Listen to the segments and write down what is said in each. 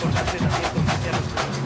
importante también concienciar a los ciudadanos.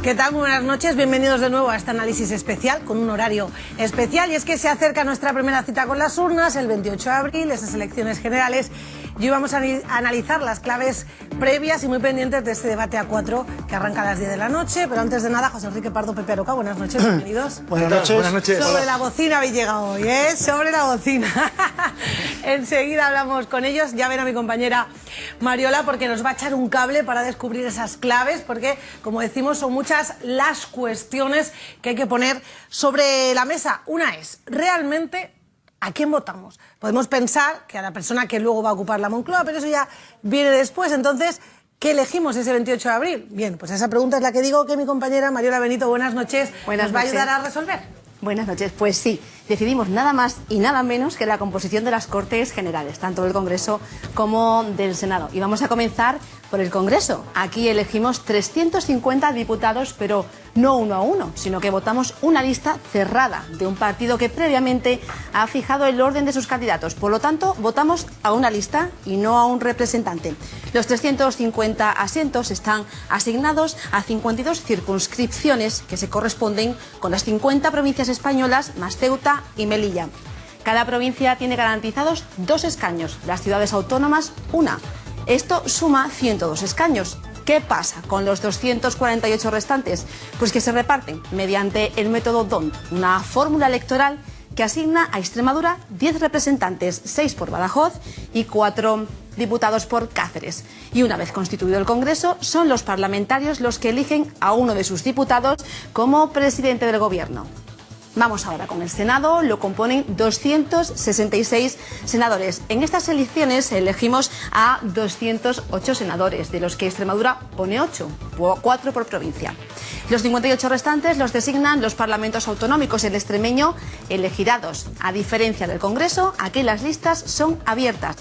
¿Qué tal? Muy buenas noches, bienvenidos de nuevo a este análisis especial, con un horario especial, y es que se acerca nuestra primera cita con las urnas, el 28 de abril, esas elecciones generales, y hoy vamos a analizar las claves previas y muy pendientes de este debate a 4 que arranca a las 10 de la noche, pero antes de nada, José Enrique Pardo, Pepe Aroca, buenas noches, bienvenidos. Buenas noches. Buenas noches. Sobre la bocina habéis llegado hoy, ¿eh? Sobre la bocina. Enseguida hablamos con ellos, ya ven a mi compañera Mariola, porque nos va a echar un cable para descubrir esas claves, porque, como decimos, son muchas las cuestiones que hay que poner sobre la mesa. Una es, ¿realmente a quién votamos? Podemos pensar que a la persona que luego va a ocupar la Moncloa, pero eso ya viene después. Entonces, ¿qué elegimos ese 28 de abril? Bien, pues esa pregunta es la que digo que mi compañera Mariola Benito, buenas noches, nos va a ayudar a resolver. Buenas noches. Pues sí, decidimos nada más y nada menos que la composición de las Cortes Generales, tanto del Congreso como del Senado. Y vamos a comenzar por el Congreso. Aquí elegimos 350 diputados, pero no uno a uno, sino que votamos una lista cerrada de un partido que previamente ha fijado el orden de sus candidatos. Por lo tanto, votamos a una lista y no a un representante. Los 350 asientos están asignados a 52 circunscripciones que se corresponden con las 50 provincias españolas más Ceuta y Melilla. Cada provincia tiene garantizados 2 escaños, las ciudades autónomas una. Esto suma 102 escaños. ¿Qué pasa con los 248 restantes? Pues que se reparten mediante el método DONT, una fórmula electoral que asigna a Extremadura 10 representantes, 6 por Badajoz y 4 diputados por Cáceres. Y una vez constituido el Congreso, son los parlamentarios los que eligen a uno de sus diputados como presidente del Gobierno. Vamos ahora con el Senado, lo componen 266 senadores. En estas elecciones elegimos a 208 senadores, de los que Extremadura pone 8, 4 por provincia. Los 58 restantes los designan los parlamentos autonómicos. El extremeño elegirá 2. A diferencia del Congreso, aquí las listas son abiertas.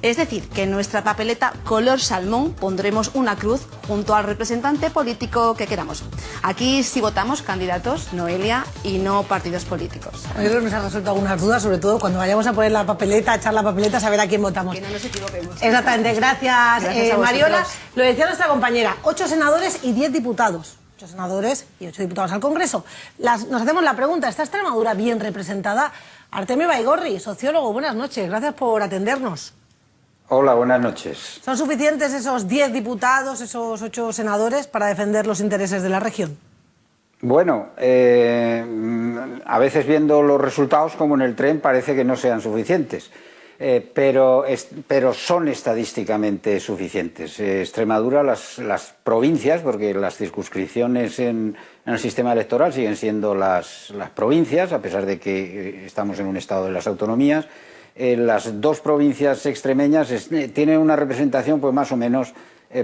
Es decir, que en nuestra papeleta color salmón pondremos una cruz junto al representante político que queramos. Aquí sí votamos candidatos, Noelia, y no partidos políticos. Yo creo que nos ha resuelto algunas dudas, sobre todo cuando vayamos a poner la papeleta, a echar la papeleta, a saber a quién votamos. Que no nos equivoquemos. Exactamente, gracias Mariola. Lo decía nuestra compañera, 8 senadores y 10 diputados. 8 senadores y 8 diputados al Congreso. Nos hacemos la pregunta, ¿está Extremadura bien representada? Artemio Baigorri, sociólogo, buenas noches, gracias por atendernos. Hola, buenas noches. ¿Son suficientes esos 10 diputados, esos 8 senadores para defender los intereses de la región? Bueno, a veces viendo los resultados, como en el tren, parece que no sean suficientes, pero son estadísticamente suficientes. Extremadura, las provincias, porque las circunscripciones en el sistema electoral siguen siendo las provincias, a pesar de que estamos en un estado de las autonomías. Las 2 provincias extremeñas tienen una representación pues más o menos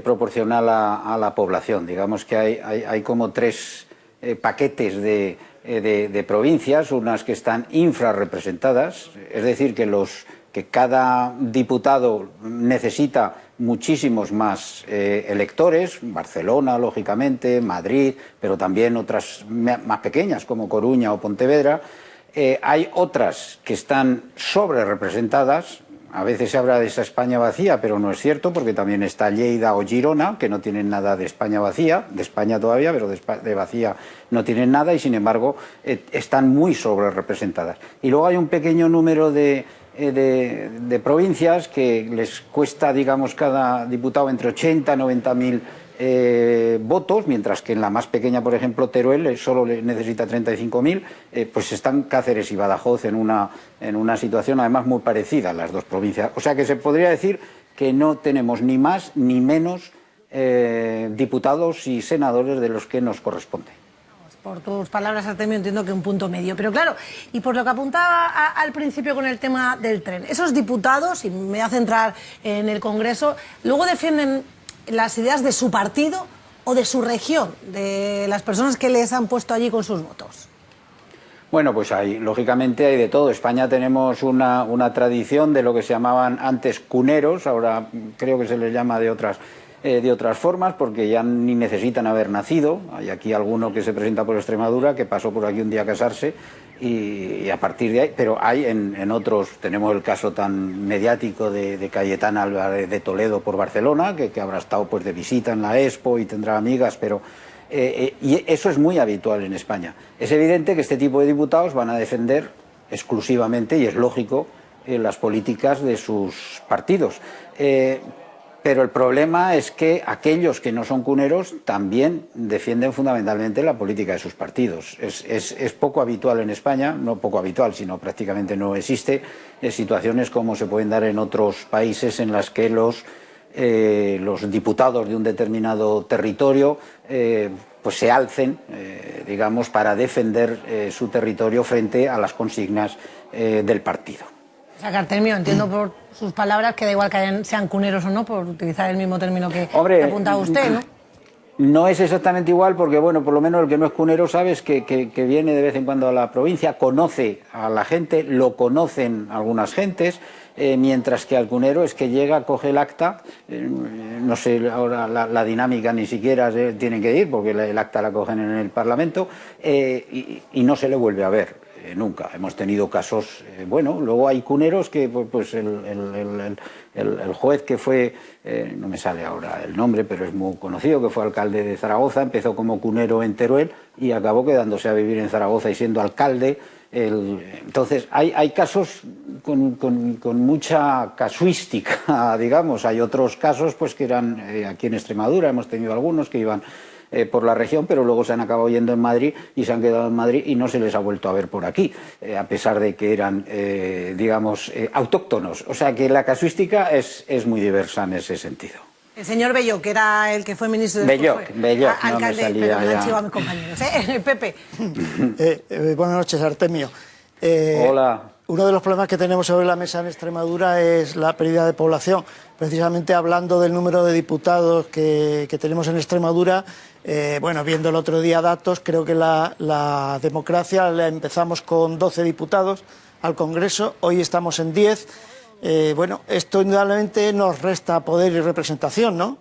proporcional a la población. Digamos que hay como 3 paquetes de provincias, unas que están infrarrepresentadas, es decir, que cada diputado necesita muchísimos más electores, Barcelona, lógicamente, Madrid, pero también otras más pequeñas como Coruña o Pontevedra. Hay otras que están sobre representadas. A veces se habla de esa España vacía, pero no es cierto, porque también está Lleida o Girona, que no tienen nada de España vacía, de España todavía, pero de vacía no tienen nada, y sin embargo están muy sobre representadas. Y luego hay un pequeño número de provincias que les cuesta, digamos, cada diputado entre 80 y 90.000 votos, mientras que en la más pequeña, por ejemplo, Teruel, solo necesita 35.000, pues están Cáceres y Badajoz en una situación además muy parecida a las 2 provincias. O sea que se podría decir que no tenemos ni más ni menos diputados y senadores de los que nos corresponde. Por tus palabras, Artemio, entiendo que un punto medio. Pero claro, y por lo que apuntaba al principio con el tema del tren, esos diputados, y me voy a centrar en el Congreso, luego defienden las ideas de su partido o de su región, de las personas que les han puesto allí con sus votos. Bueno, pues lógicamente hay de todo. España tenemos una tradición de lo que se llamaban antes cuneros, ahora creo que se les llama de otras de otras formas, porque ya ni necesitan haber nacido. Hay aquí alguno que se presenta por Extremadura, que pasó por aquí un día a casarse, y a partir de ahí, pero hay en otros, tenemos el caso tan mediático de Cayetana Álvarez de Toledo por Barcelona, que habrá estado pues de visita en la Expo y tendrá amigas, pero y eso es muy habitual en España. Es evidente que este tipo de diputados van a defender exclusivamente, y es lógico, las políticas de sus partidos. Pero el problema es que aquellos que no son cuneros también defienden fundamentalmente la política de sus partidos. Es poco habitual en España, no poco habitual, sino prácticamente no existe, situaciones como se pueden dar en otros países en las que los diputados de un determinado territorio pues se alcen, digamos, para defender su territorio frente a las consignas del partido. O sea, Artemio, entiendo por sus palabras que da igual que sean cuneros o no, por utilizar el mismo término que apuntaba usted, ¿no? No es exactamente igual porque, bueno, por lo menos el que no es cunero sabes que viene de vez en cuando a la provincia, conoce a la gente, lo conocen algunas gentes, mientras que al cunero es que llega, coge el acta, no sé ahora la dinámica ni siquiera tienen que ir porque el acta la cogen en el Parlamento y no se le vuelve a ver. Nunca. Hemos tenido casos, bueno, luego hay cuneros que, pues el juez que fue, no me sale ahora el nombre, pero es muy conocido, que fue alcalde de Zaragoza, empezó como cunero en Teruel y acabó quedándose a vivir en Zaragoza y siendo alcalde. Entonces, hay casos con mucha casuística, digamos. Hay otros casos pues que eran aquí en Extremadura, hemos tenido algunos que iban por la región, pero luego se han acabado yendo en Madrid y se han quedado en Madrid y no se les ha vuelto a ver por aquí, a pesar de que eran, digamos, autóctonos. O sea que la casuística es muy diversa en ese sentido. El señor Belloc, que era el que fue ministro de Belloc, alcalde, no me salía pero me ya. han chivado a mis compañeros. Pepe. Buenas noches, Artemio. Hola. Uno de los problemas que tenemos sobre la mesa en Extremadura es la pérdida de población. Precisamente hablando del número de diputados que tenemos en Extremadura, bueno, viendo el otro día datos, creo que la democracia la empezamos con 12 diputados al Congreso, hoy estamos en 10. Bueno, esto indudablemente nos resta poder y representación, ¿no?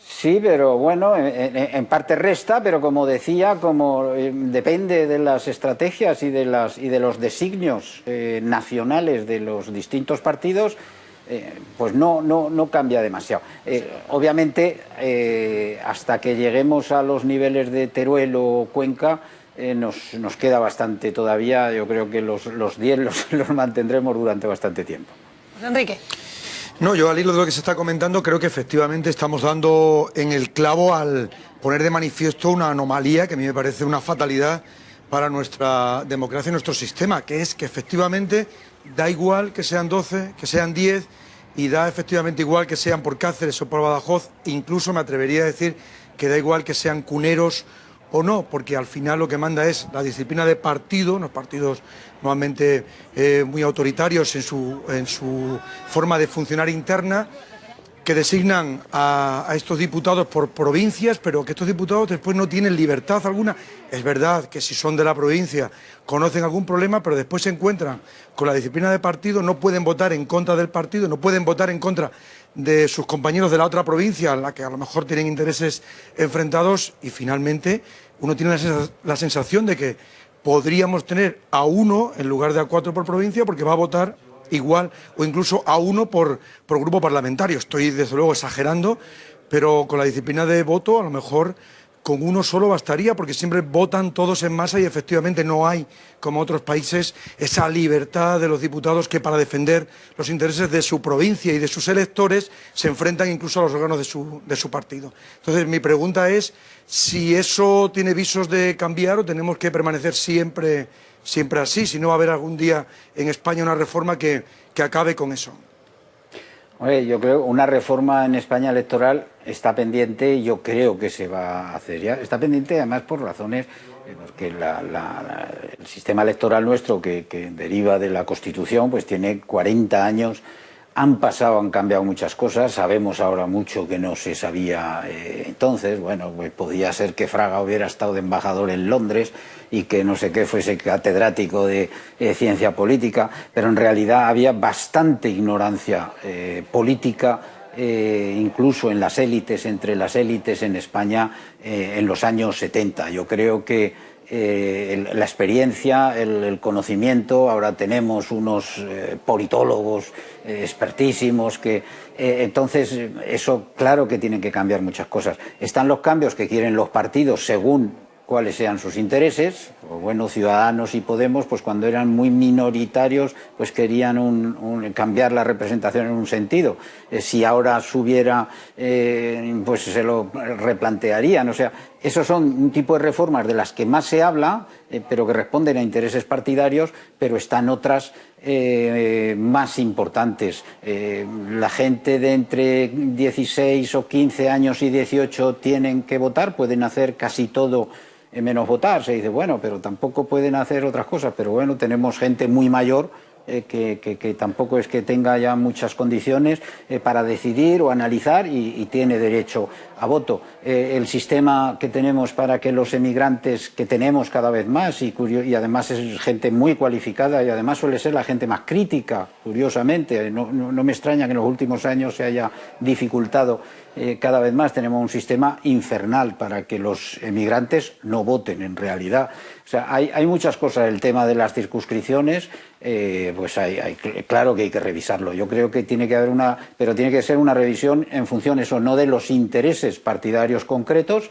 Sí, pero bueno, en parte resta, pero como decía, como depende de las estrategias y de los designios nacionales de los distintos partidos, pues no cambia demasiado. Obviamente, hasta que lleguemos a los niveles de Teruel o Cuenca, nos queda bastante todavía. Yo creo que los 10 los mantendremos durante bastante tiempo. José Enrique. No, yo al hilo de lo que se está comentando creo que efectivamente estamos dando en el clavo al poner de manifiesto una anomalía que a mí me parece una fatalidad para nuestra democracia y nuestro sistema, que es que efectivamente da igual que sean 12, que sean 10 y da efectivamente igual que sean por Cáceres o por Badajoz, incluso me atrevería a decir que da igual que sean cuneros o no, porque al final lo que manda es la disciplina de partido, unos partidos normalmente muy autoritarios en su forma de funcionar interna, que designan a estos diputados por provincias, pero que estos diputados después no tienen libertad alguna. Es verdad que si son de la provincia conocen algún problema, pero después se encuentran con la disciplina de partido, no pueden votar en contra del partido, no pueden votar en contra de sus compañeros de la otra provincia, en la que a lo mejor tienen intereses enfrentados, y finalmente uno tiene la sensación de que podríamos tener a uno en lugar de a 4 por provincia, porque va a votar igual o incluso a 1 por grupo parlamentario. Estoy desde luego exagerando, pero con la disciplina de voto a lo mejor con 1 solo bastaría, porque siempre votan todos en masa y efectivamente no hay, como otros países, esa libertad de los diputados que para defender los intereses de su provincia y de sus electores se enfrentan incluso a los órganos de su partido. Entonces mi pregunta es si eso tiene visos de cambiar o tenemos que permanecer siempre así, si no va a haber algún día en España una reforma que acabe con eso. Oye, yo creo que una reforma en España electoral está pendiente y yo creo que se va a hacer ya. Está pendiente además por razones, porque el sistema electoral nuestro que deriva de la Constitución pues tiene 40 años, han cambiado muchas cosas, sabemos ahora mucho que no se sabía entonces. Bueno, pues podía ser que Fraga hubiera estado de embajador en Londres y que no sé qué fuese catedrático de ciencia política, pero en realidad había bastante ignorancia política incluso en las élites, entre las élites en España en los años 70. Yo creo que la experiencia, el conocimiento, ahora tenemos unos politólogos expertísimos que entonces eso claro que tienen que cambiar muchas cosas. Están los cambios que quieren los partidos según cuáles sean sus intereses. Pues bueno, Ciudadanos y Podemos, pues cuando eran muy minoritarios, pues querían cambiar la representación en un sentido. Si ahora subiera, pues se lo replantearían. O sea, esos son un tipo de reformas de las que más se habla, pero que responden a intereses partidarios, pero están otras más importantes. La gente de entre 16 o 15 años y 18 tienen que votar, pueden hacer casi todo menos votar. Se dice, bueno, pero tampoco pueden hacer otras cosas. Pero bueno, tenemos gente muy mayor que tampoco es que tenga ya muchas condiciones para decidir o analizar y tiene derecho a voto. El sistema que tenemos para que los emigrantes, que tenemos cada vez más y además es gente muy cualificada y además suele ser la gente más crítica, curiosamente, no me extraña que en los últimos años se haya dificultado cada vez más. Tenemos un sistema infernal para que los emigrantes no voten en realidad. O sea, hay muchas cosas. El tema de las circunscripciones, pues claro que hay que revisarlo. Yo creo que tiene que haber pero tiene que ser una revisión en función, eso, no de los intereses partidarios concretos,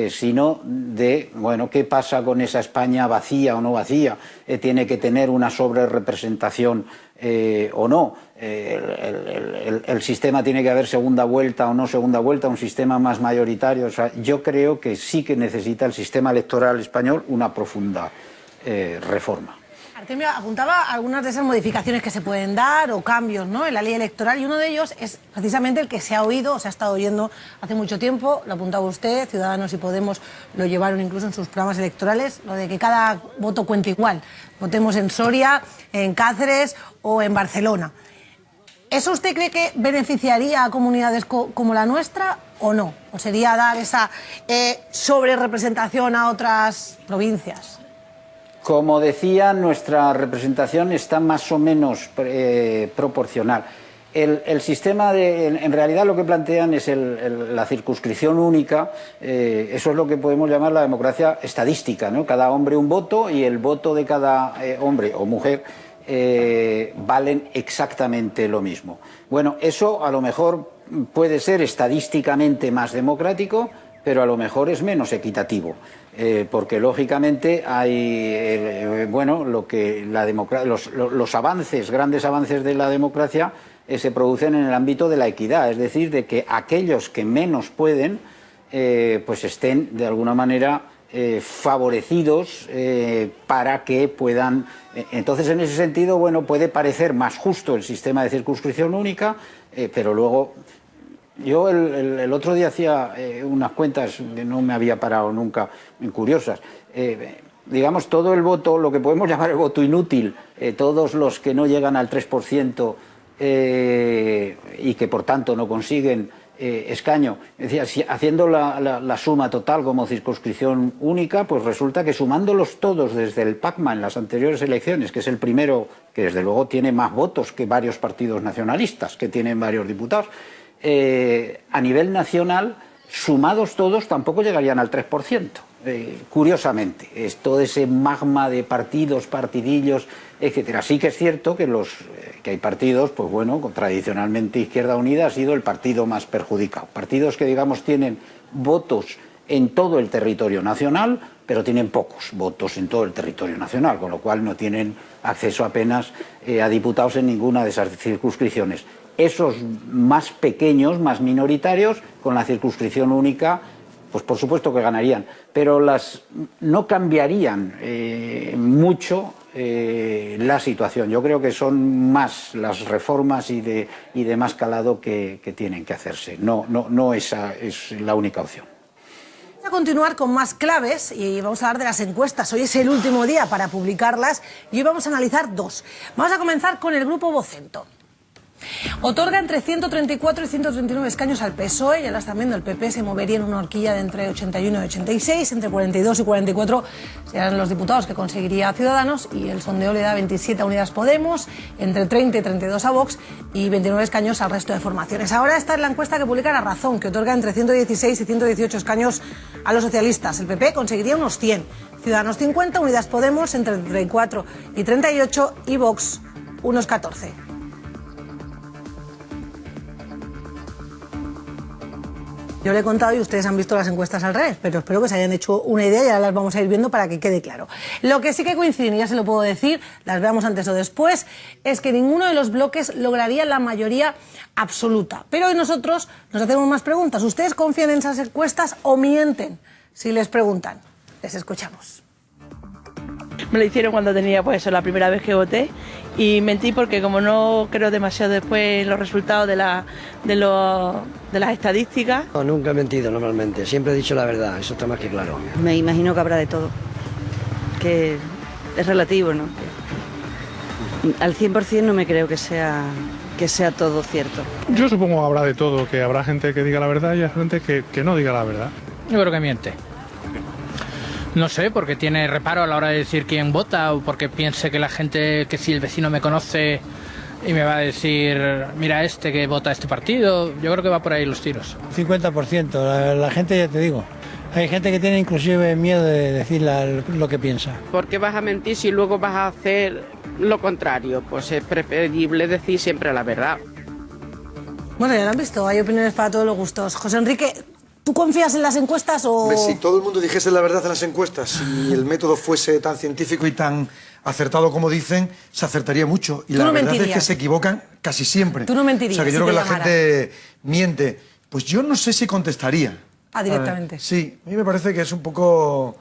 sino de, bueno, qué pasa con esa España vacía o no vacía. Tiene que tener una sobrerepresentación o no. El sistema tiene que haber segunda vuelta o no segunda vuelta, un sistema más mayoritario. O sea, yo creo que sí que necesita el sistema electoral español una profunda reforma. Artemio apuntaba algunas de esas modificaciones que se pueden dar o cambios, ¿no?, en la ley electoral, y uno de ellos es precisamente el que se ha oído o se ha estado oyendo hace mucho tiempo, lo apuntaba usted, Ciudadanos y Podemos lo llevaron incluso en sus programas electorales, lo de que cada voto cuente igual, votemos en Soria, en Cáceres o en Barcelona. ¿Eso usted cree que beneficiaría a comunidades como la nuestra o no? ¿O sería dar esa sobrerepresentación a otras provincias? Como decía, nuestra representación está más o menos proporcional. El sistema en realidad lo que plantean es la circunscripción única. Eso es lo que podemos llamar la democracia estadística, ¿no? Cada hombre un voto y el voto de cada hombre o mujer valen exactamente lo mismo. Bueno, eso a lo mejor puede ser estadísticamente más democrático, pero a lo mejor es menos equitativo, porque lógicamente hay, bueno, los avances, grandes avances de la democracia se producen en el ámbito de la equidad, es decir, de que aquellos que menos pueden, pues estén de alguna manera favorecidos para que puedan. Entonces, en ese sentido, bueno, puede parecer más justo el sistema de circunscripción única, pero luego. Yo el otro día hacía unas cuentas que no me había parado nunca, curiosas. Digamos, todo el voto, lo que podemos llamar el voto inútil, todos los que no llegan al 3% y que por tanto no consiguen escaño. Es decir, haciendo la suma total como circunscripción única, pues resulta que sumándolos todos desde el PACMA en las anteriores elecciones, que es el primero que desde luego tiene más votos que varios partidos nacionalistas, que tienen varios diputados, a nivel nacional, sumados todos, tampoco llegarían al 3%. Curiosamente, es todo ese magma de partidos, partidillos, etcétera. Sí que es cierto que que hay partidos, pues bueno, tradicionalmente Izquierda Unida ha sido el partido más perjudicado. Partidos que, digamos, tienen votos en todo el territorio nacional, pero tienen pocos votos en todo el territorio nacional, con lo cual no tienen acceso apenas a diputados en ninguna de esas circunscripciones. Esos más pequeños, más minoritarios, con la circunscripción única, pues por supuesto que ganarían, pero no cambiarían mucho la situación. Yo creo que son más las reformas y de más calado que tienen que hacerse. No esa es la única opción. Vamos a continuar con más claves y vamos a hablar de las encuestas. Hoy es el último día para publicarlas y hoy vamos a analizar dos. Vamos a comenzar con el grupo Vocento. Otorga entre 134 y 139 escaños al PSOE, ya lo están viendo, el PP se movería en una horquilla de entre 81 y 86, entre 42 y 44 serán los diputados que conseguiría Ciudadanos, y el sondeo le da 27 a Unidas Podemos, entre 30 y 32 a Vox y 29 escaños al resto de formaciones. Ahora esta es la encuesta que publica La Razón, que otorga entre 116 y 118 escaños a los socialistas. El PP conseguiría unos 100, Ciudadanos 50, Unidas Podemos entre 34 y 38 y Vox unos 14. Yo le he contado y ustedes han visto las encuestas al revés, pero espero que se hayan hecho una idea y ahora las vamos a ir viendo para que quede claro. Lo que sí que coinciden, y ya se lo puedo decir, las veamos antes o después, es que ninguno de los bloques lograría la mayoría absoluta. Pero hoy nosotros nos hacemos más preguntas. ¿Ustedes confían en esas encuestas o mienten si les preguntan? Les escuchamos. Me lo hicieron cuando tenía, pues eso, la primera vez que voté, y mentí porque como no creo demasiado después en los resultados de las estadísticas. No, nunca he mentido normalmente, siempre he dicho la verdad, eso está más que claro. Me imagino que habrá de todo, que es relativo, ¿no? Al 100% no me creo que sea todo cierto. Yo supongo que habrá de todo, que habrá gente que diga la verdad y hay gente que no diga la verdad. Yo creo que miente. No sé, porque tiene reparo a la hora de decir quién vota, o porque piense que la gente, que si el vecino me conoce y me va a decir, mira este que vota a este partido, yo creo que va por ahí los tiros. 50%, la gente, ya te digo, hay gente que tiene inclusive miedo de decir lo que piensa. ¿Por qué vas a mentir si luego vas a hacer lo contrario? Pues es preferible decir siempre la verdad. Bueno, ya lo han visto, hay opiniones para todos los gustos. José Enrique, ¿tú confías en las encuestas o...? Hombre, si todo el mundo dijese la verdad en las encuestas, si el método fuese tan científico y tan acertado como dicen, se acertaría mucho. Y la verdad es que se equivocan casi siempre. Tú no mentirías. O sea, que yo creo que la gente miente. Pues yo no sé si contestaría. Ah, directamente. Sí, a mí me parece que es un poco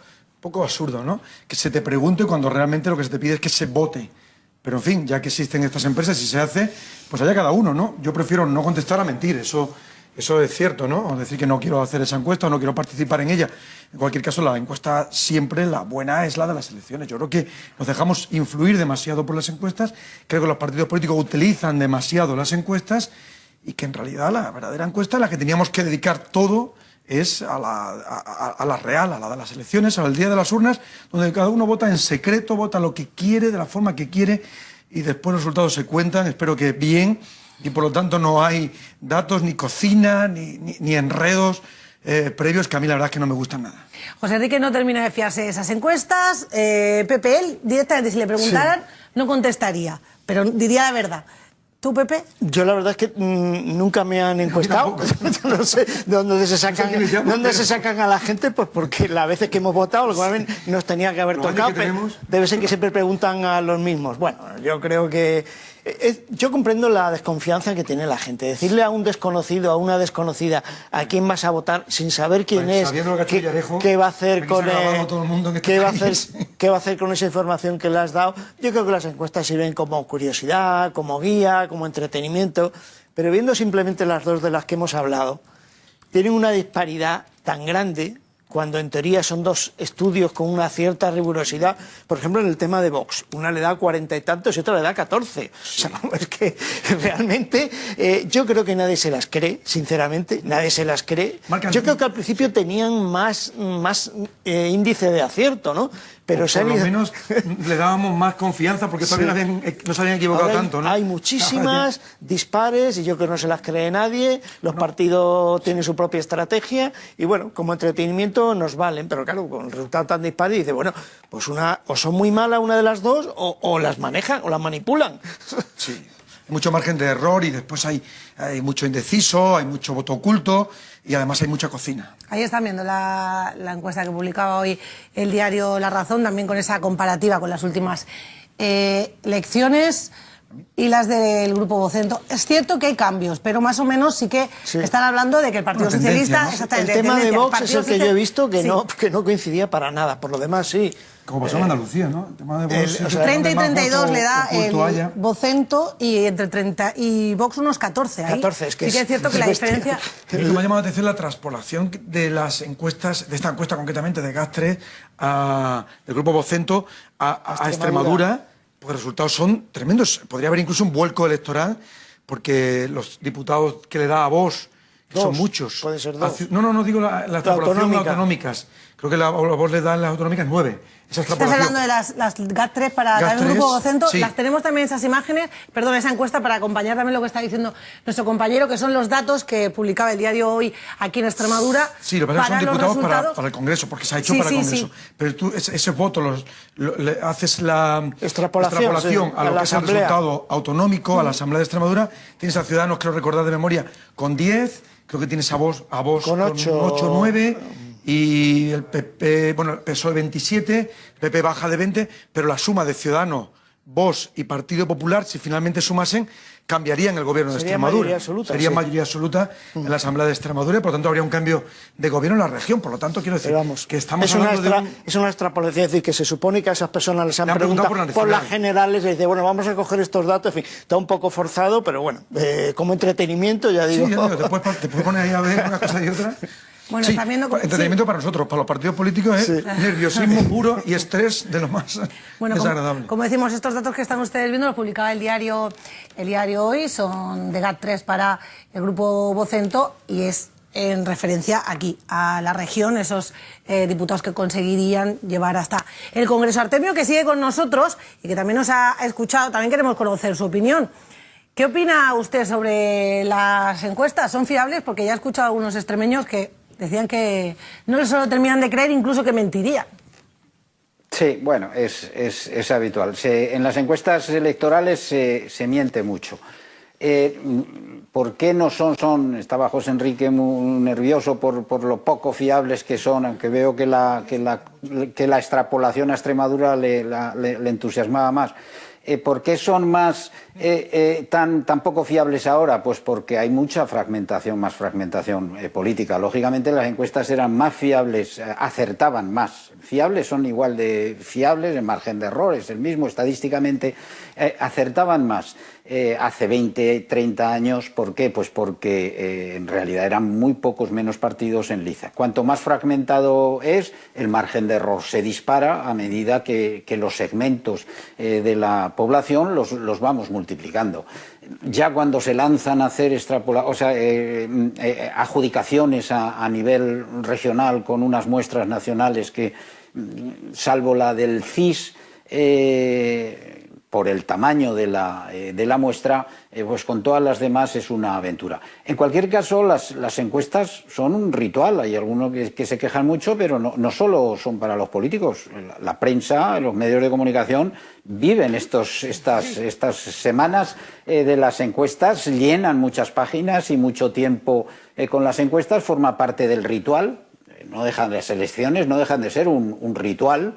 absurdo, ¿no? Que se te pregunte cuando realmente lo que se te pide es que se vote. Pero, en fin, ya que existen estas empresas y se hace, pues allá cada uno, ¿no? Yo prefiero no contestar a mentir, eso es cierto, ¿no? O decir que no quiero hacer esa encuesta o no quiero participar en ella. En cualquier caso, la encuesta siempre, la buena es la de las elecciones. Yo creo que nos dejamos influir demasiado por las encuestas. Creo que los partidos políticos utilizan demasiado las encuestas y que en realidad la verdadera encuesta, a la que teníamos que dedicar todo, es a la real, a la de las elecciones, al día de las urnas, donde cada uno vota en secreto, vota lo que quiere, de la forma que quiere, y después los resultados se cuentan, espero que bien, y por lo tanto no hay datos, ni cocina, ni enredos previos, que a mí la verdad es que no me gustan nada. José Enrique no termina de fiarse de esas encuestas. Pepe, él directamente, si le preguntaran, no contestaría, pero diría la verdad. ¿Tú, Pepe? Yo la verdad es que nunca me han encuestado. No sé de dónde se sacan a la gente, pues porque las veces que hemos votado, lo nos tenía que haber tocado. Debe ser que siempre preguntan a los mismos. Bueno, yo creo que... yo comprendo la desconfianza que tiene la gente. Decirle a un desconocido, a una desconocida, a quién vas a votar sin saber quién es, qué va a hacer con qué va a hacer con esa información que le has dado. Yo creo que las encuestas sirven como curiosidad, como guía, como entretenimiento, pero viendo simplemente las dos de las que hemos hablado, tienen una disparidad tan grande, cuando en teoría son dos estudios con una cierta rigurosidad. Por ejemplo, en el tema de Vox, una le da 40 y tantos y otra le da 14. O sea, es que realmente yo creo que nadie se las cree, sinceramente, nadie se las cree. Yo creo que al principio tenían más índice de acierto, ¿no? Pero por lo menos le dábamos más confianza porque todavía no se habían equivocado tanto, ¿no? Hay muchísimas dispares y yo creo que no se las cree nadie. Los partidos tienen su propia estrategia y bueno, como entretenimiento nos valen, pero claro, con el resultado tan dispar, dice, bueno, pues una o son muy malas una de las dos o las manejan o las manipulan. Sí, hay mucho margen de error y después hay mucho indeciso, hay mucho voto oculto y además hay mucha cocina. Ahí están viendo la encuesta que publicaba hoy el diario La Razón, también con esa comparativa con las últimas elecciones y las del Grupo Vocento. Es cierto que hay cambios, pero más o menos sí que están hablando de que el Partido Socialista... ¿no? Exactamente, el tema de Vox es el que yo he visto que no coincidía para nada, por lo demás sí. Como pasó en Andalucía, ¿no? El tema de Vox, 30 y 32 le da el Vocento y entre 30 y Vox unos 14. Ahí 14, es que sí que es cierto que la diferencia... Me ha llamado la atención la transpolación de las encuestas, de esta encuesta concretamente de GAS3 del Grupo Vocento a Extremadura, porque los resultados son tremendos. Podría haber incluso un vuelco electoral porque los diputados que le da a Vox, que son muchos... Puede ser dos. No, digo la extrapolación de autonómicas. Creo que a Vox le dan las autonómicas 9. Esa Estás hablando de las GAT3 para GAT3, el grupo Vocento. sí. Las tenemos también esas imágenes, perdón, esa encuesta para acompañar también lo que está diciendo nuestro compañero, que son los datos que publicaba el diario Hoy aquí en Extremadura. Sí, lo que pasa es que son diputados resultados... para el Congreso, porque se ha hecho para el Congreso. Pero tú ese voto le haces la extrapolación sí, a lo que es el Asamblea. resultado autonómico, a la Asamblea de Extremadura. Tienes a Ciudadanos, creo recordar de memoria, con 10, creo que tienes a Vox con 8 9... y el PP, bueno, el PSOE 27, el PP baja de 20, pero la suma de Ciudadanos, Vox y Partido Popular, si finalmente sumasen, cambiarían el gobierno de Extremadura. Mayoría absoluta, Sería sí. mayoría absoluta en la Asamblea de Extremadura y por lo tanto habría un cambio de gobierno en la región. Por lo tanto, quiero decir que estamos hablando de es una extrapolación, es decir, que se supone que a esas personas les han preguntado por las generales, les dice, bueno, vamos a coger estos datos, en fin, está un poco forzado, pero bueno, como entretenimiento, ya digo. Sí, ya digo, te puedes poner ahí a ver una cosa y otra. Bueno, sí, están viendo entretenimiento para nosotros, para los partidos políticos es nerviosismo puro y estrés de lo más desagradable. Como decimos, estos datos que están ustedes viendo los publicaba el diario Hoy, son de GAT3 para el grupo Vocento y es en referencia aquí, a la región, esos diputados que conseguirían llevar hasta el Congreso. Artemio, que sigue con nosotros y que también nos ha escuchado, también queremos conocer su opinión. ¿Qué opina usted sobre las encuestas? ¿Son fiables? Porque ya he escuchado a algunos extremeños que decían que no se lo terminan de creer, incluso que mentirían. Sí, bueno, es habitual. En las encuestas electorales se miente mucho. ¿Por qué no son? Estaba José Enrique muy nervioso por lo poco fiables que son, aunque veo que la extrapolación a Extremadura le entusiasmaba más. ¿Por qué son tan poco fiables ahora? Pues porque hay mucha fragmentación, más fragmentación política. Lógicamente las encuestas eran más fiables, acertaban más. Fiables son igual de fiables, el margen de error es el mismo, estadísticamente acertaban más. Hace 20, 30 años, ¿por qué? Pues porque en realidad eran muy pocos menos partidos en liza. Cuanto más fragmentado es, el margen de error se dispara a medida que los segmentos de la población los vamos multiplicando. Ya cuando se lanzan a hacer adjudicaciones a nivel regional con unas muestras nacionales que, salvo la del CIS, por el tamaño de la muestra, pues con todas las demás es una aventura. En cualquier caso, las encuestas son un ritual. Hay algunos que se quejan mucho, pero no solo son para los políticos. La prensa, los medios de comunicación viven estas semanas de las encuestas, llenan muchas páginas y mucho tiempo con las encuestas, forma parte del ritual. No dejan, las elecciones no dejan de ser un ritual,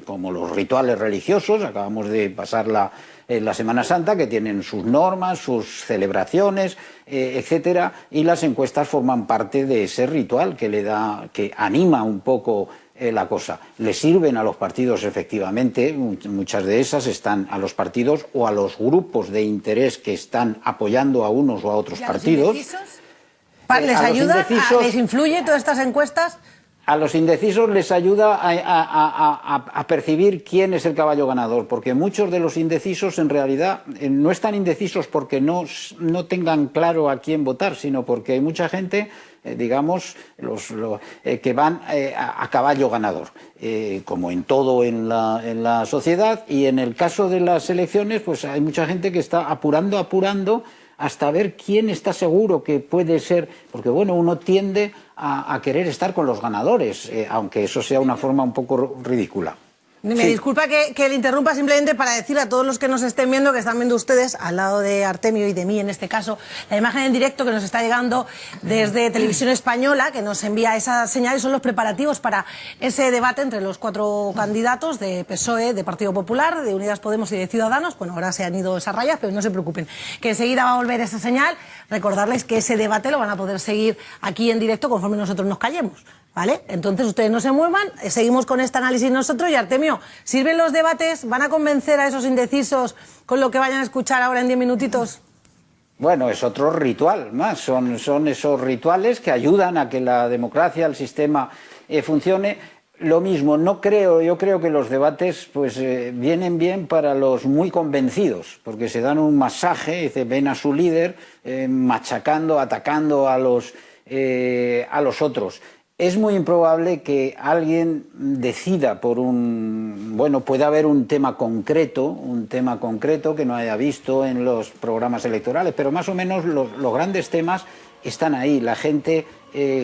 como los rituales religiosos. Acabamos de pasar la Semana Santa, que tienen sus normas, sus celebraciones, etcétera, y las encuestas forman parte de ese ritual que anima un poco la cosa. Le sirven a los partidos, efectivamente, muchas de esas están a los partidos o a los grupos de interés que están apoyando a unos o a otros partidos. ¿Les ayuda? ¿Les influye todas estas encuestas? A los indecisos les ayuda a percibir quién es el caballo ganador, porque muchos de los indecisos en realidad no están indecisos porque no tengan claro a quién votar, sino porque hay mucha gente, digamos, que van a caballo ganador, como en todo en la sociedad, y en el caso de las elecciones pues hay mucha gente que está apurando hasta ver quién está seguro que puede ser, porque bueno, uno tiende a querer estar con los ganadores, aunque eso sea una forma un poco ridícula. Me disculpa que le interrumpa, simplemente para decir a todos los que nos estén viendo, que están viendo ustedes al lado de Artemio y de mí en este caso, la imagen en directo que nos está llegando desde Televisión Española, que nos envía esa señal, y son los preparativos para ese debate entre los 4 candidatos de PSOE, de Partido Popular, de Unidas Podemos y de Ciudadanos. Bueno, ahora se han ido esas rayas, pero no se preocupen, que enseguida va a volver esa señal. Recordarles que ese debate lo van a poder seguir aquí en directo conforme nosotros nos callemos, ¿vale? Entonces ustedes no se muevan, seguimos con este análisis nosotros. Y Artemio, ¿sirven los debates? ¿Van a convencer a esos indecisos con lo que vayan a escuchar ahora en 10 minutitos? Bueno, es otro ritual más, son esos rituales que ayudan a que la democracia, el sistema funcione. Lo mismo, yo creo que los debates pues vienen bien para los muy convencidos, porque se dan un masaje, ven a su líder machacando, atacando a los otros. Es muy improbable que alguien decida por puede haber un tema concreto que no haya visto en los programas electorales, pero más o menos los grandes temas están ahí, la gente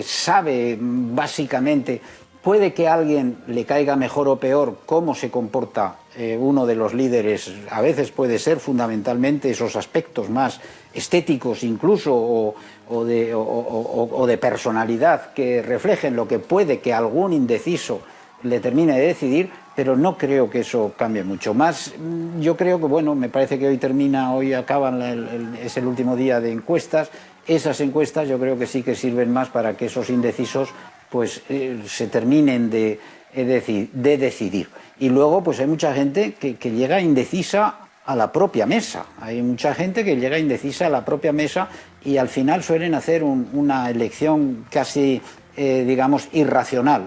sabe básicamente. Puede que a alguien le caiga mejor o peor cómo se comporta uno de los líderes, a veces puede ser fundamentalmente esos aspectos más estéticos incluso o de personalidad que reflejen lo que puede que algún indeciso le termine de decidir, pero no creo que eso cambie mucho más. Yo creo que, me parece que hoy acaban, es el último día de encuestas. Esas encuestas yo creo que sí que sirven más para que esos indecisos pues se terminen de decidir. Y luego pues hay mucha gente que llega indecisa a la propia mesa. Hay mucha gente que llega indecisa a la propia mesa y al final suelen hacer una elección casi, digamos, irracional.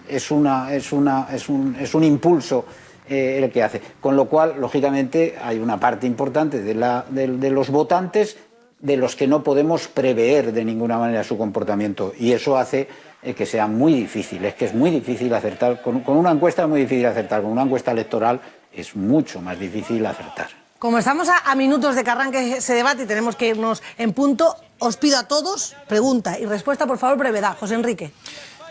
Es un impulso el que hace. Con lo cual, lógicamente, hay una parte importante de los votantes de los que no podemos prever de ninguna manera su comportamiento, y eso hace que sea muy difícil. Es que es muy difícil acertar, con una encuesta es muy difícil acertar, con una encuesta electoral es mucho más difícil acertar. Como estamos a minutos de que arranque ese debate y tenemos que irnos en punto, os pido a todos pregunta y respuesta, por favor, brevedad. José Enrique.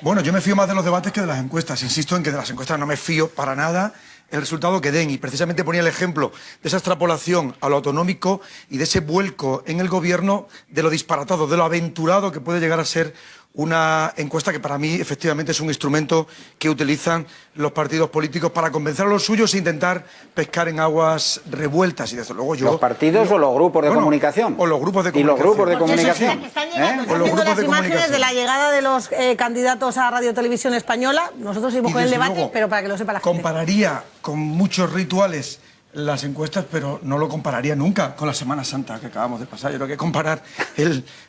Bueno, yo me fío más de los debates que de las encuestas. Insisto en que de las encuestas no me fío para nada el resultado que den, y precisamente ponía el ejemplo de esa extrapolación a lo autonómico y de ese vuelco en el gobierno, de lo disparatado, de lo aventurado que puede llegar a ser una encuesta que para mí efectivamente es un instrumento que utilizan los partidos políticos para convencer a los suyos e intentar pescar en aguas revueltas. Y desde luego yo... ¿Los partidos o los grupos de comunicación? O los grupos de comunicación. ¿Y los grupos de comunicación? Están llegando las imágenes de la llegada de los candidatos a Radio Televisión Española. Nosotros seguimos con el debate, luego, pero para que lo sepa la gente. Compararía con muchos rituales las encuestas, pero no lo compararía nunca con la Semana Santa que acabamos de pasar. Yo creo que comparar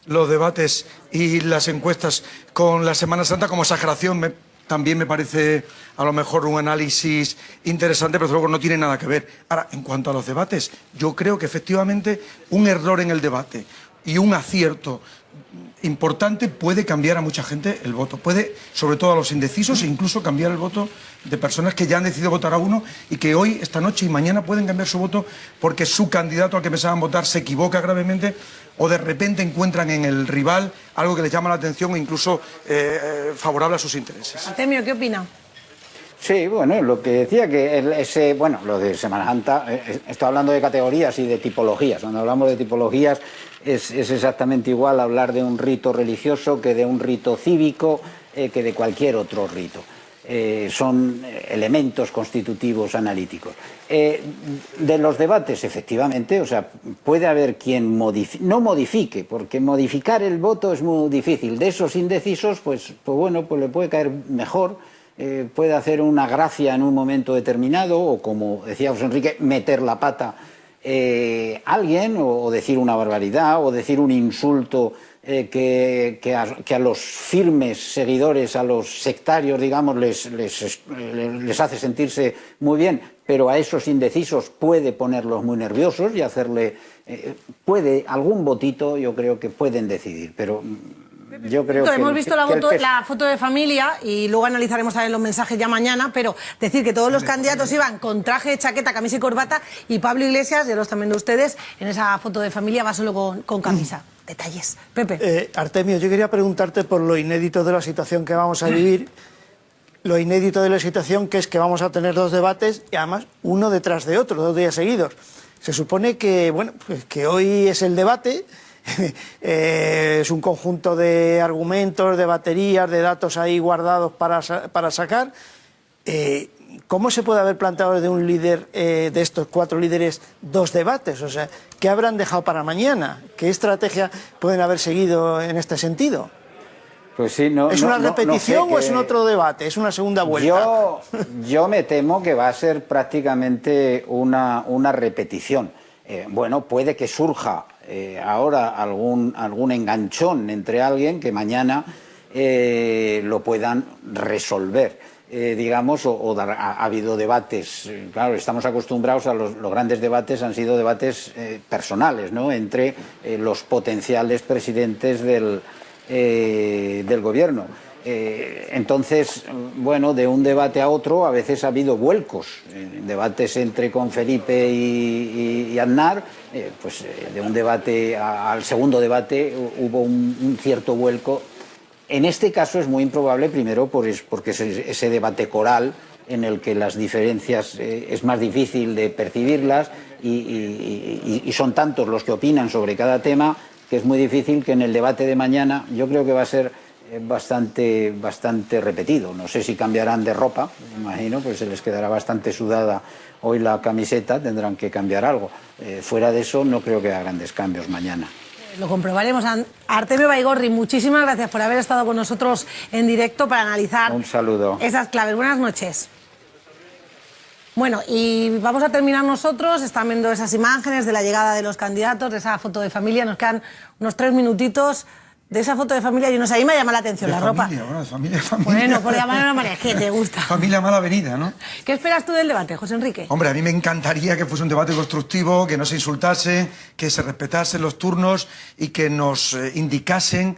los debates y las encuestas con la Semana Santa como exageración también me parece a lo mejor un análisis interesante, pero luego no tiene nada que ver. Ahora, en cuanto a los debates, yo creo que efectivamente un error en el debate y un acierto importante puede cambiar a mucha gente el voto, puede, sobre todo a los indecisos, e incluso cambiar el voto de personas que ya han decidido votar a uno y que hoy, esta noche y mañana pueden cambiar su voto porque su candidato al que pensaban votar se equivoca gravemente o de repente encuentran en el rival algo que les llama la atención o incluso favorable a sus intereses. Artemio, ¿qué opina? Sí, bueno, lo que decía que lo de Semana Santa, estoy hablando de categorías y de tipologías. Cuando hablamos de tipologías es exactamente igual hablar de un rito religioso que de un rito cívico, que de cualquier otro rito. Son elementos constitutivos analíticos. De los debates, efectivamente, o sea, puede haber quien no modifique, porque modificar el voto es muy difícil. De esos indecisos, pues le puede caer mejor. Puede hacer una gracia en un momento determinado o, como decía José Enrique, meter la pata alguien o decir una barbaridad o decir un insulto que a los firmes seguidores, a los sectarios, digamos, les hace sentirse muy bien, pero a esos indecisos puede ponerlos muy nerviosos y hacerle... algún votito yo creo que pueden decidir, pero... Yo creo que hemos visto la foto de familia y luego analizaremos también los mensajes ya mañana, pero decir que todos los candidatos iban con traje de chaqueta, camisa y corbata, y Pablo Iglesias, ya los también de ustedes, en esa foto de familia va solo con camisa. Detalles. Pepe. Artemio, yo quería preguntarte por lo inédito de la situación que vamos a vivir. Lo inédito de la situación que es que vamos a tener dos debates y además uno detrás de otro, 2 días seguidos. Se supone que, que hoy es el debate. Es un conjunto de argumentos, de baterías, de datos ahí guardados para sacar. ¿Cómo se puede haber planteado desde un líder de estos 4 líderes 2 debates? O sea, ¿qué habrán dejado para mañana? ¿Qué estrategia pueden haber seguido en este sentido? Pues sí, no, ¿Es una repetición o es un otro debate? ¿Es una segunda vuelta? Yo me temo que va a ser prácticamente una repetición. Puede que surja ahora algún enganchón entre alguien que mañana lo puedan resolver. Digamos, ha habido debates, claro, estamos acostumbrados a los grandes debates, han sido debates personales, ¿no?, entre los potenciales presidentes del gobierno. Entonces, bueno, de un debate a otro a veces ha habido vuelcos, debates entre con Felipe y Aznar, pues de un debate al segundo debate hubo un cierto vuelco. En este caso es muy improbable, primero porque es ese debate coral en el que las diferencias es más difícil de percibirlas y son tantos los que opinan sobre cada tema que es muy difícil que en el debate de mañana, yo creo que va a ser bastante repetido. No sé si cambiarán de ropa, me imagino, pues se les quedará bastante sudada hoy la camiseta, tendrán que cambiar algo. Fuera de eso no creo que haya grandes cambios mañana. Lo comprobaremos. Artemio Baigorri, muchísimas gracias por haber estado con nosotros en directo para analizar un saludo. Esas claves. Buenas noches. Bueno, y vamos a terminar nosotros. Están viendo esas imágenes de la llegada de los candidatos, de esa foto de familia. Nos quedan unos 3 minutitos de esa foto de familia. Y no sé, ahí me llama la atención la ropa. Bueno, de familia. Bueno, por llamarlo de una manera, es que te gusta. Familia mala venida, ¿no? ¿Qué esperas tú del debate, José Enrique? Hombre, a mí me encantaría que fuese un debate constructivo, que no se insultase, que se respetasen los turnos y que nos indicasen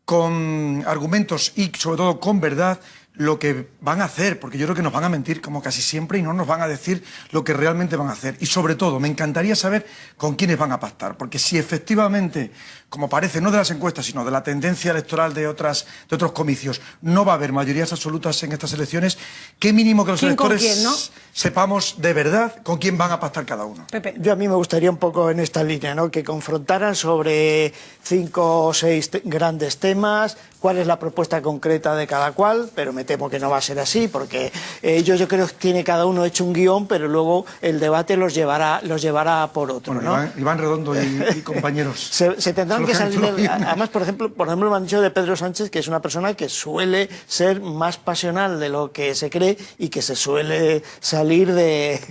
con argumentos y sobre todo con verdad lo que van a hacer, porque yo creo que nos van a mentir como casi siempre y no nos van a decir lo que realmente van a hacer. Y sobre todo, me encantaría saber con quiénes van a pactar, porque si efectivamente, como parece, no de las encuestas, sino de la tendencia electoral de otros comicios, no va a haber mayorías absolutas en estas elecciones, qué mínimo que los electores sepamos de verdad con quién van a pactar cada uno. Pepe. Yo a mí me gustaría un poco en esta línea, ¿no?, que confrontaran sobre 5 o 6 grandes temas, cuál es la propuesta concreta de cada cual, pero me temo que no va a ser así, porque yo creo que tiene cada uno hecho un guión, pero luego el debate los llevará por otro, bueno, ¿no? Iván Redondo y compañeros. Se tendrán que salir además, por ejemplo, me han dicho de Pedro Sánchez que es una persona que suele ser más pasional de lo que se cree y que se suele salir de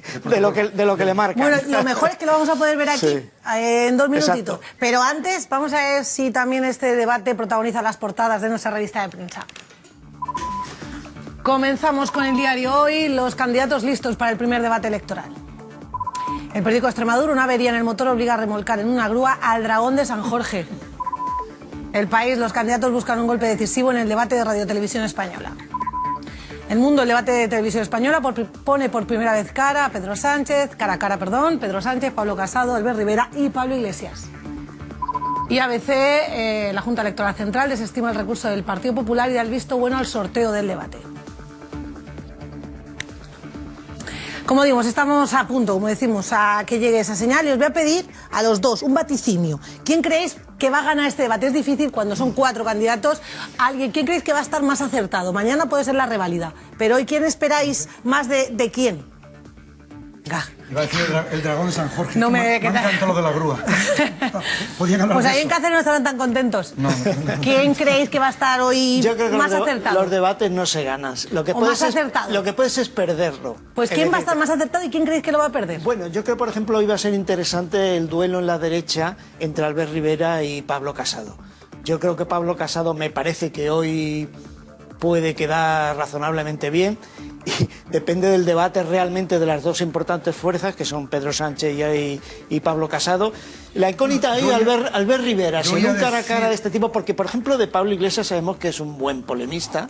lo que le marca. Bueno, lo mejor es que lo vamos a poder ver aquí. Sí. En 2 minutitos. Exacto. Pero antes vamos a ver si también este debate protagoniza las portadas de nuestra revista de prensa. Comenzamos con el diario Hoy, los candidatos listos para el primer debate electoral. El periódico Extremadura, una avería en el motor obliga a remolcar en una grúa al Dragón de San Jorge. El País, los candidatos buscan un golpe decisivo en el debate de Radio Televisión Española. El Mundo, el debate de Televisión Española pone por primera vez cara a Pedro Sánchez, Pedro Sánchez, Pablo Casado, Albert Rivera y Pablo Iglesias. Y ABC, la Junta Electoral Central desestima el recurso del Partido Popular y da el visto bueno al sorteo del debate. Como digo, estamos a punto, como decimos, a que llegue esa señal y os voy a pedir a los dos un vaticinio. ¿Quién creéis que va a ganar este debate? Es difícil cuando son 4 candidatos. ¿Quién creéis que va a estar más acertado? Mañana puede ser la reválida, pero hoy ¿quién esperáis más de quién? Iba a decir el Dragón de San Jorge. No me encanta lo de la grúa. Pues ahí en Cáceres no estarán tan contentos. No. ¿Quién creéis que va a estar hoy Yo creo que más acertado? Los debates no se ganan. Lo que puedes es perderlo. Pues ¿quién va a estar más acertado y quién creéis que lo va a perder? Bueno, yo creo, por ejemplo, hoy va a ser interesante el duelo en la derecha entre Albert Rivera y Pablo Casado. Yo creo que Pablo Casado me parece que hoy puede quedar razonablemente bien. Y depende del debate realmente de las dos importantes fuerzas, que son Pedro Sánchez y Pablo Casado. La incógnita ahí, Albert Rivera, sin un cara a cara de este tipo, porque, por ejemplo, de Pablo Iglesias sabemos que es un buen polemista.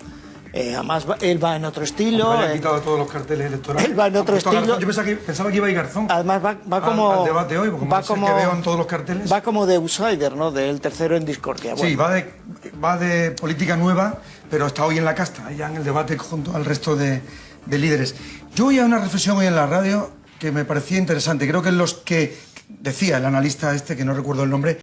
Además, él va en otro estilo. Le ha quitado todos los carteles electorales. Él va en otro estilo. Yo pensaba que iba a ir Garzón. Además, va como. Al debate hoy, porque es el que veo en todos los carteles. Va como de outsider, ¿no? Del tercero en discordia. Bueno. Sí, va de política nueva, pero está hoy en la casta, allá en el debate junto al resto de líderes. Yo oía una reflexión hoy en la radio que me parecía interesante. Creo que los que decía el analista que no recuerdo el nombre,